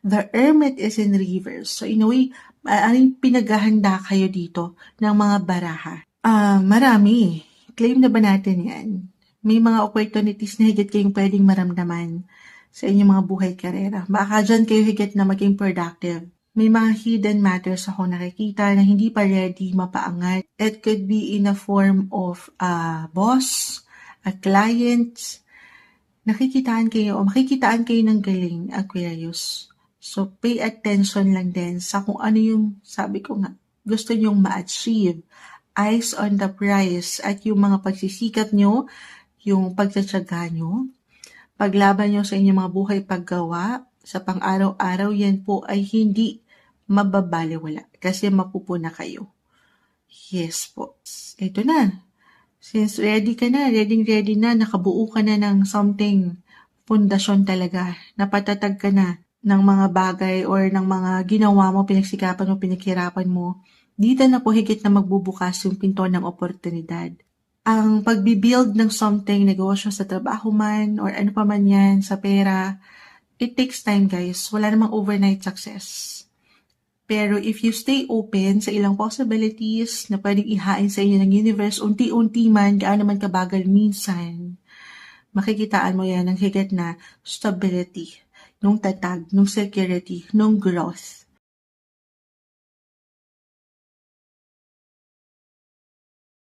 The Hermit is in reverse. So in a way, maaaring pinaghahanda kayo dito ng mga baraha. Marami. Claim na ba natin yan? May mga opportunities na higit kayong pwedeng maramdaman sa inyong mga buhay karera. Baka dyan kayo higit na maging productive. May mga hidden matters ako nakikita na hindi pa ready mapaangat. It could be in a form of a boss, a client. Makikitaan kayo ng galing, Aquarius. So, pay attention lang din sa kung ano yung, sabi ko nga, gusto nyong ma-achieve. Eyes on the prize at yung mga pagsisikap nyo, yung pagtsatsaga nyo, paglaban nyo sa inyong mga buhay paggawa, sa pang-araw-araw, yan po ay hindi mababaliwala kasi mapupuna kayo. Yes po. Ito na. Since ready ka na, ready na, nakabuo ka na ng something, pundasyon talaga, napatatag ka na ng mga bagay or ng mga ginawa mo, pinagsikapan mo, pinaghirapan mo, dito na po higit na magbubukas yung pinto ng oportunidad. Ang pagbibuild ng something, negosyo sa trabaho man, or ano pa man yan, sa pera, it takes time guys. Wala namang overnight success. Pero if you stay open sa ilang possibilities na pwedeng ihain sa inyo ng universe, unti-unti man, gaano man kabagal minsan, makikitaan mo yan ng higit na stability, nung tatag, nung security, nung growth.